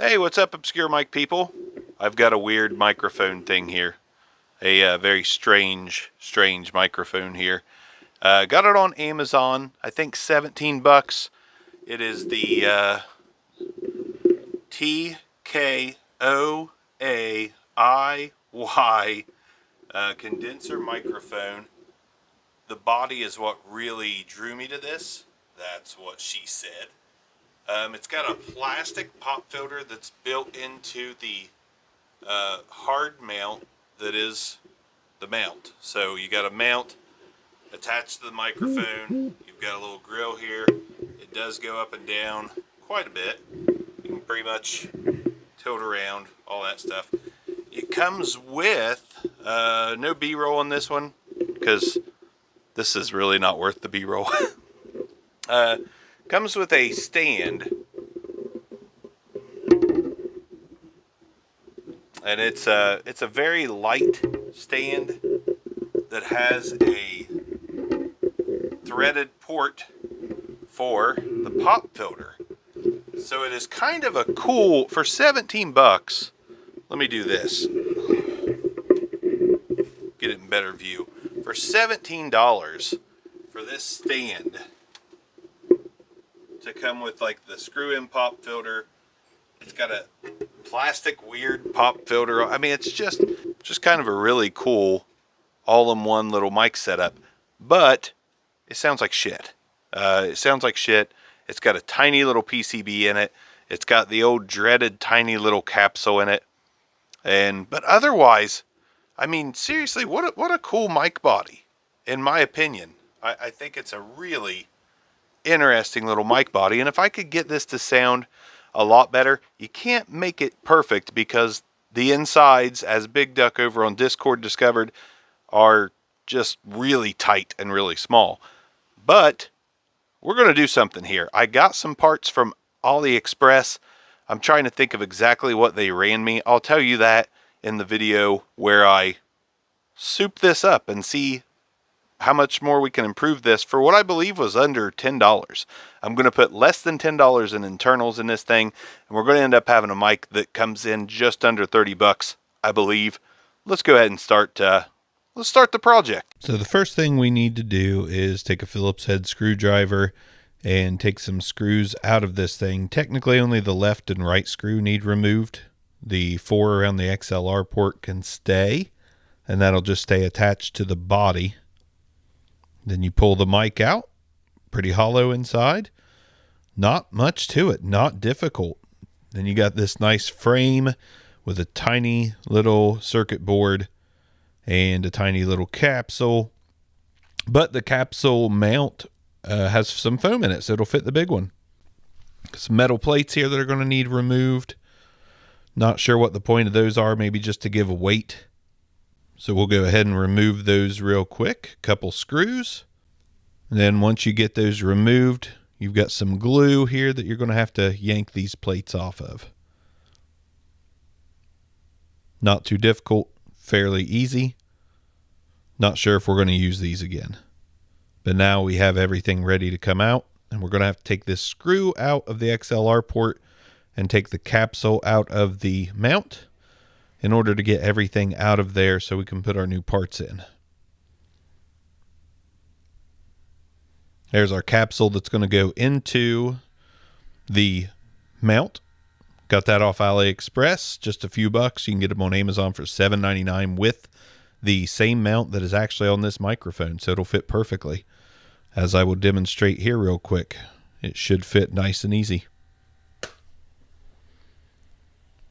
Hey, what's up, Obscure Mic people? I've got a weird microphone thing here. A very strange microphone here. Got it on Amazon, I think 17 bucks. It is the TKOAIY condenser microphone. The body is what really drew me to this. That's what she said. It's got a plastic pop filter that's built into the hard mount that is the mount. So you got a mount attached to the microphone. You've got a little grill here. It does go up and down quite a bit. You can pretty much tilt around, all that stuff. It comes with no B-roll on this one because this is really not worth the B-roll. Comes with a stand, and it's a very light stand that has a threaded port for the pop filter. So it is kind of a cool, for 17 bucks. Let me do this. Get it in better view. For $17 for this stand to come with like the screw-in pop filter. It's got a plastic weird pop filter. I mean, it's just kind of a really cool all-in-one little mic setup, but it sounds like shit. It's got a tiny little PCB in it. It's got the old dreaded tiny little capsule in it. But otherwise, I mean, seriously, what a cool mic body, in my opinion. I think it's a really interesting little mic body, and if I could get this to sound a lot better, you can't make it perfect because the insides, as Big Duck over on Discord discovered, are just really tight and really small. But we're going to do something here. I got some parts from AliExpress. I'm trying to think of exactly what they ran me. I'll tell you that in the video where I soup this up and see how much more we can improve this for what I believe was under $10. I'm going to put less than $10 in internals in this thing, and we're going to end up having a mic that comes in just under 30 bucks, I believe. Let's go ahead and start the project. So the first thing we need to do is take a Phillips head screwdriver and take some screws out of this thing. Technically only the left and right screw need removed. The 4 around the XLR port can stay, and that'll just stay attached to the body. Then you pull the mic out, pretty hollow inside. Not much to it, not difficult. Then you got this nice frame with a tiny little circuit board and a tiny little capsule. But the capsule mount has some foam in it, so it'll fit the big one. Some metal plates here that are going to need removed. Not sure what the point of those are, maybe just to give a weight. So we'll go ahead and remove those real quick. Couple screws. And then once you get those removed, you've got some glue here that you're going to have to yank these plates off of. Not too difficult, fairly easy. Not sure if we're going to use these again. But now we have everything ready to come out, and we're going to have to take this screw out of the XLR port and take the capsule out of the mount in order to get everything out of there so we can put our new parts in. There's our capsule that's going to go into the mount. Got that off AliExpress, just a few bucks. You can get them on Amazon for $7.99 with the same mount that is actually on this microphone, so it'll fit perfectly. As I will demonstrate here real quick, it should fit nice and easy.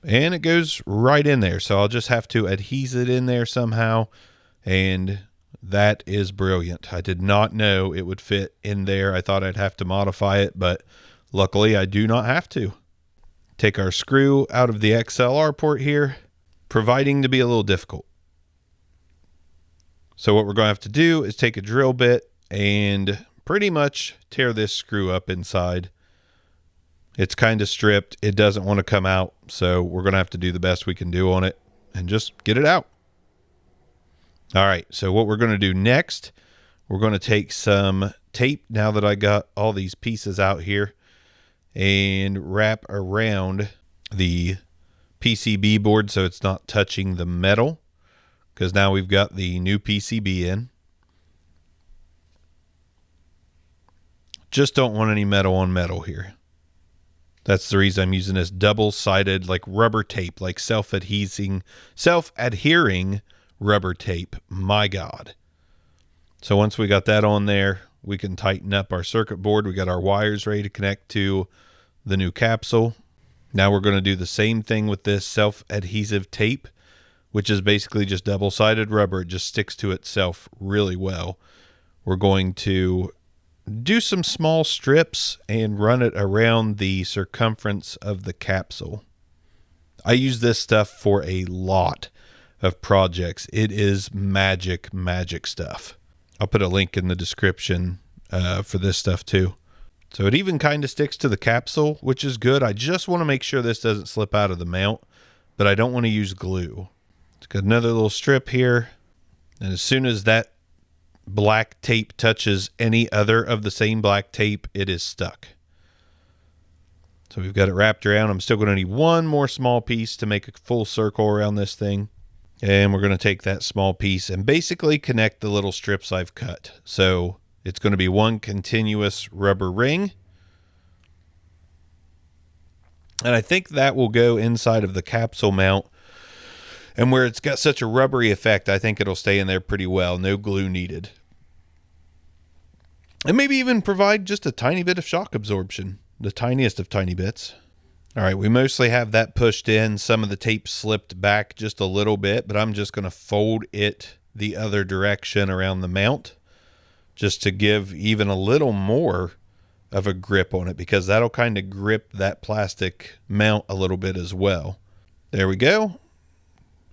And it goes right in there, so I'll just have to adhese it in there somehow, and that is brilliant. I did not know it would fit in there. I thought I'd have to modify it, but luckily I do not have to. Take our screw out of the XLR port here, proving to be a little difficult. So what we're going to have to do is take a drill bit and pretty much tear this screw up inside. It's kind of stripped. It doesn't want to come out, so we're going to have to do the best we can do on it and just get it out. All right, so what we're going to do next, we're going to take some tape, now that I got all these pieces out here, and wrap around the PCB board so it's not touching the metal, because now we've got the new PCB in. Just don't want any metal on metal here. That's the reason I'm using this double-sided like rubber tape, like self-adhering rubber tape. My God. So once we got that on there, we can tighten up our circuit board. We got our wires ready to connect to the new capsule. Now we're going to do the same thing with this self-adhesive tape, which is basically just double-sided rubber. It just sticks to itself really well. We're going to do some small strips and run it around the circumference of the capsule. I use this stuff for a lot of projects. It is magic stuff. I'll put a link in the description for this stuff too. So it even kind of sticks to the capsule, which is good. I just want to make sure this doesn't slip out of the mount, but I don't want to use glue. It's got another little strip here. And as soon as that black tape touches any other of the same black tape, it is stuck. So we've got it wrapped around. I'm still going to need one more small piece to make a full circle around this thing. And we're going to take that small piece and basically connect the little strips I've cut. So it's going to be one continuous rubber ring. And I think that will go inside of the capsule mount. And where it's got such a rubbery effect, I think it'll stay in there pretty well. No glue needed. And maybe even provide just a tiny bit of shock absorption. The tiniest of tiny bits. All right, we mostly have that pushed in. Some of the tape slipped back just a little bit, but I'm just going to fold it the other direction around the mount, just to give even a little more of a grip on it, because that'll kind of grip that plastic mount a little bit as well. There we go.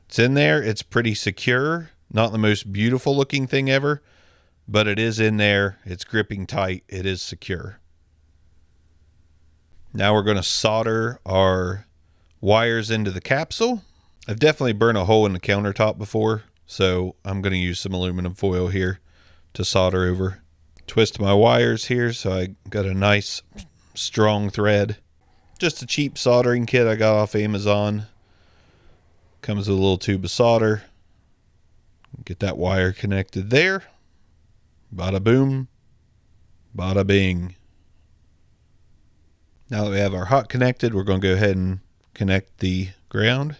It's in there. It's pretty secure. Not the most beautiful looking thing ever, but it is in there. It's gripping tight. It is secure. Now we're going to solder our wires into the capsule. I've definitely burned a hole in the countertop before, so I'm going to use some aluminum foil here to solder over. Twist my wires here so I got a nice strong thread. Just a cheap soldering kit I got off Amazon. Comes with a little tube of solder. Get that wire connected there. Bada boom, bada bing. Now that we have our hot connected, we're going to go ahead and connect the ground.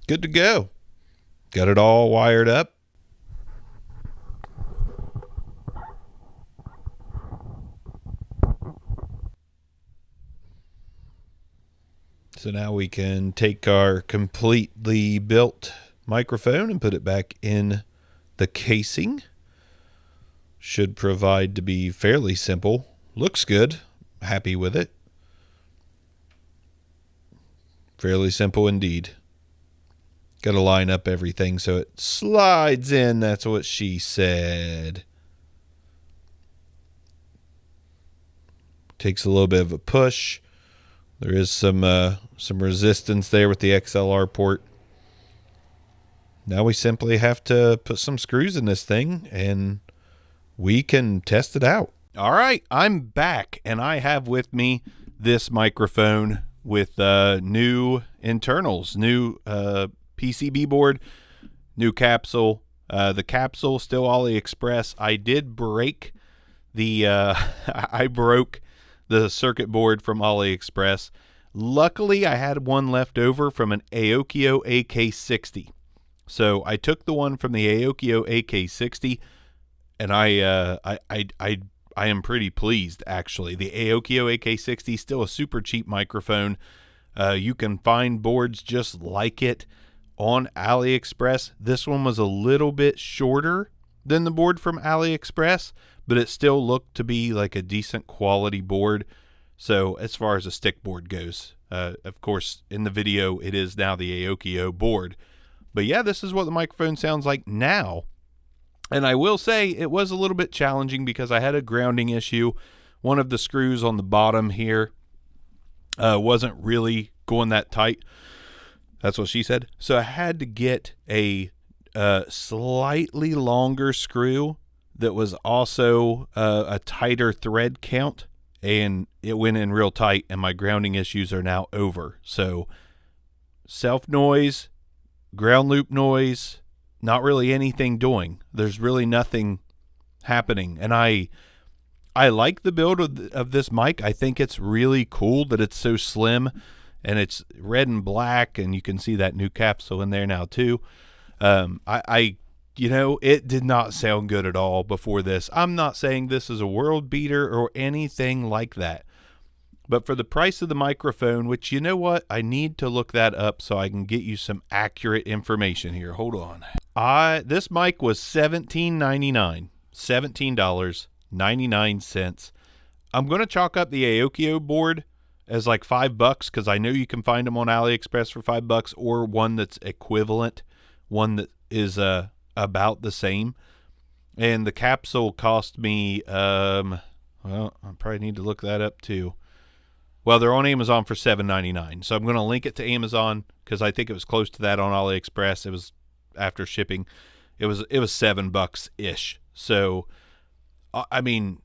Good to go. Got it all wired up. So now we can take our completely built microphone and put it back in the casing. Should provide to be fairly simple. Looks good. Happy with it. Fairly simple indeed. Got to line up everything so it slides in. That's what she said. Takes a little bit of a push. There is some resistance there with the XLR port. Now we simply have to put some screws in this thing and we can test it out. All right, I'm back and I have with me this microphone with new internals, new PCB board, new capsule. The capsule still AliExpress. I did break the I broke the circuit board from AliExpress. Luckily, I had one left over from an Aokio AK60. So I took the one from the Aokio AK60, and I am pretty pleased, actually. The Aokio AK60 is still a super cheap microphone. You can find boards just like it on AliExpress. This one was a little bit shorter than the board from AliExpress, but it still looked to be like a decent quality board. So as far as a stick board goes, of course, in the video, it is now the Aokio board. But yeah, this is what the microphone sounds like now. And I will say it was a little bit challenging because I had a grounding issue. One of the screws on the bottom here wasn't really going that tight. That's what she said. So I had to get a slightly longer screw that was also a tighter thread count, and it went in real tight, and my grounding issues are now over. So self noise, ground loop noise, not really anything doing. There's really nothing happening, and I like the build of this mic. I think it's really cool that it's so slim, and it's red and black, and you can see that new capsule in there now too. You know, it did not sound good at all before this. I'm not saying this is a world beater or anything like that, but for the price of the microphone, which, you know what, I need to look that up so I can get you some accurate information here. Hold on. This mic was $17.99. $17.99. I'm going to chalk up the Aokio board as like $5 because I know you can find them on AliExpress for $5 or one that's equivalent, one that is about the same. And the capsule cost me, well, I probably need to look that up too. Well, they're on Amazon for $7.99, so I'm going to link it to Amazon because I think it was close to that on AliExpress. It was after shipping. It was $7 ish. So, I mean,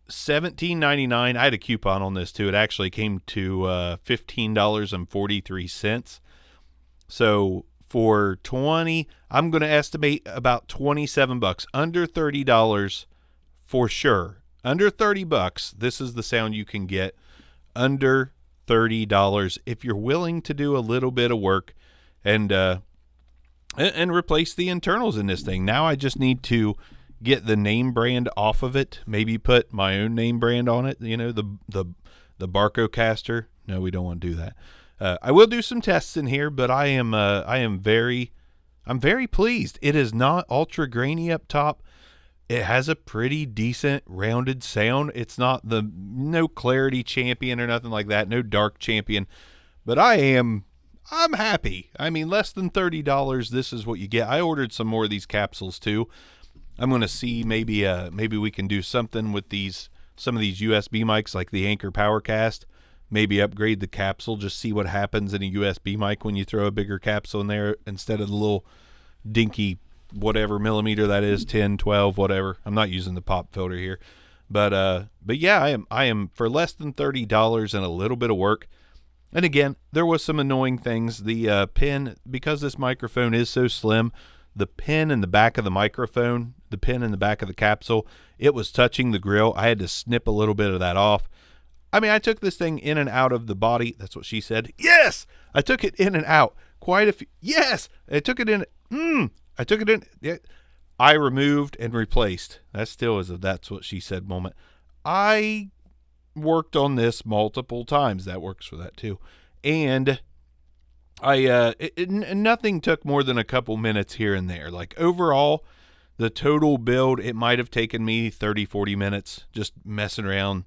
$17.99. I had a coupon on this too. It actually came to $15.43. So for 20, I'm going to estimate about $27, under $30 for sure. Under $30, this is the sound you can get. Under $30 if you're willing to do a little bit of work and replace the internals in this thing. Now I just need to get the name brand off of it. Maybe put my own name brand on it. You know, the Barcocaster. No, we don't want to do that. I will do some tests in here, but I'm very pleased. It is not ultra grainy up top. It has a pretty decent rounded sound. It's not no clarity champion or nothing like that. No dark champion, but I'm happy. I mean, less than $30. This is what you get. I ordered some more of these capsules too. I'm going to see maybe we can do something with some of these USB mics like the Anchor Powercast. Maybe upgrade the capsule, just see what happens in a USB mic when you throw a bigger capsule in there instead of the little dinky whatever millimeter that is, 10, 12, whatever. I'm not using the pop filter here. But yeah, I am for less than $30 and a little bit of work. And again, there was some annoying things. The pin, because this microphone is so slim, the pin in the back of the microphone, the pin in the back of the capsule, it was touching the grill. I had to snip a little bit of that off. I mean, I took this thing in and out of the body. That's what she said. Yes! I took it in and out. Quite a few. Yes! I took it in. I took it in. Yeah. I removed and replaced. That still is a that's what she said moment. I worked on this multiple times. That works for that too. And nothing took more than a couple minutes here and there. Like overall, the total build, it might have taken me 30, 40 minutes just messing around,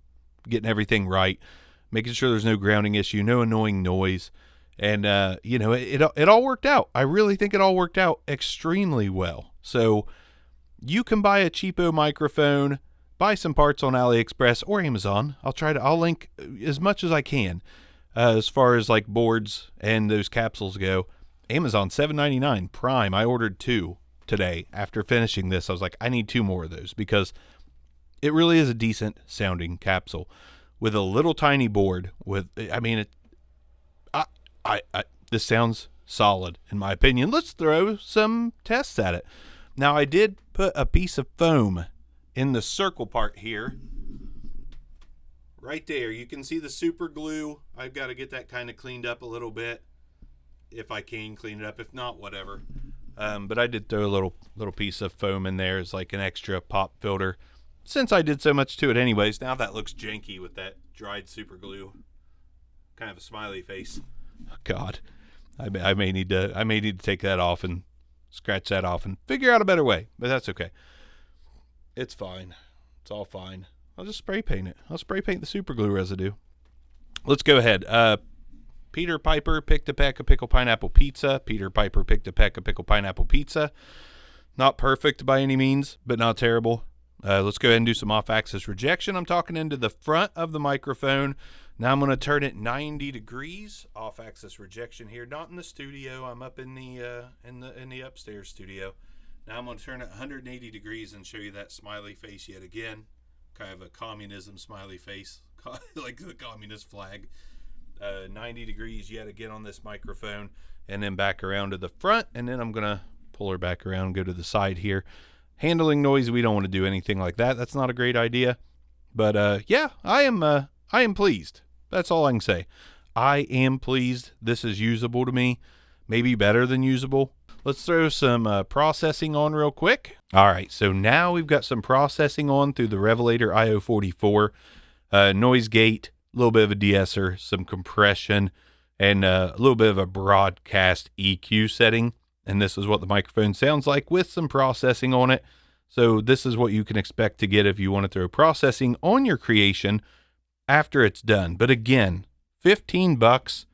getting everything right, making sure there's no grounding issue, no annoying noise. And, you know, it all worked out. I really think it all worked out extremely well. So you can buy a cheapo microphone, buy some parts on AliExpress or Amazon. I'll link as much as I can. As far as like boards and those capsules go, Amazon $7.99 Prime. I ordered 2 today after finishing this. I was like, I need 2 more of those because it really is a decent sounding capsule with a little tiny board. This sounds solid in my opinion. Let's throw some tests at it. Now I did put a piece of foam in the circle part here. Right there, you can see the super glue. I've got to get that kind of cleaned up a little bit. If I can clean it up, if not, whatever. But I did throw a little piece of foam in there as like an extra pop filter. Since I did so much to it anyways, now that looks janky with that dried super glue. Kind of a smiley face. Oh, God, I may need to take that off and scratch that off and figure out a better way. But that's okay. It's fine. It's all fine. I'll just spray paint it. I'll spray paint the super glue residue. Let's go ahead. Peter Piper picked a peck of pickle pineapple pizza. Peter Piper picked a peck of pickle pineapple pizza. Not perfect by any means, but not terrible. Let's go ahead and do some off-axis rejection. I'm talking into the front of the microphone. Now I'm going to turn it 90 degrees. Off-axis rejection here. Not in the studio. I'm up in the upstairs studio. Now I'm going to turn it 180 degrees and show you that smiley face yet again. Kind of a communism smiley face, like the communist flag. 90 degrees yet again on this microphone, and then back around to the front, and then I'm going to pull her back around, go to the side here. Handling noise, we don't want to do anything like that. That's not a great idea. But yeah, I am pleased. That's all I can say. I am pleased. This is usable to me. Maybe better than usable. Let's throw some processing on real quick. All right, so now we've got some processing on through the Revelator IO44. Noise gate, a little bit of a de-esser, some compression, and a little bit of a broadcast EQ setting. And this is what the microphone sounds like with some processing on it. So this is what you can expect to get if you want to throw processing on your creation after it's done. But again, $15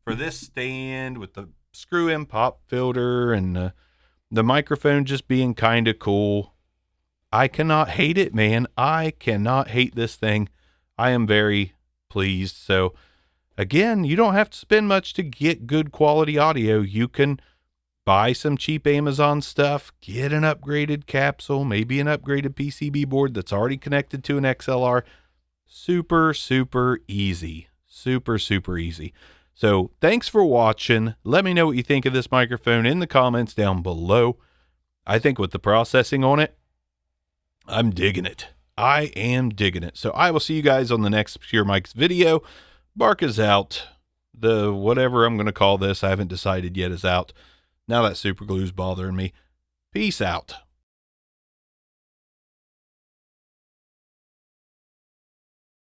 for this stand with the screw-in pop filter and the microphone just being kind of cool. I cannot hate it, man. I cannot hate this thing. I am very pleased. So again, you don't have to spend much to get good quality audio. You can buy some cheap Amazon stuff, get an upgraded capsule, maybe an upgraded PCB board that's already connected to an XLR. Super, super easy. Super, super easy. So thanks for watching. Let me know what you think of this microphone in the comments down below. I think with the processing on it, I'm digging it. I am digging it. So I will see you guys on the next Pure Mics video. Bark is out. The whatever I'm going to call this, I haven't decided yet, is out. Now that super glue is bothering me. Peace out.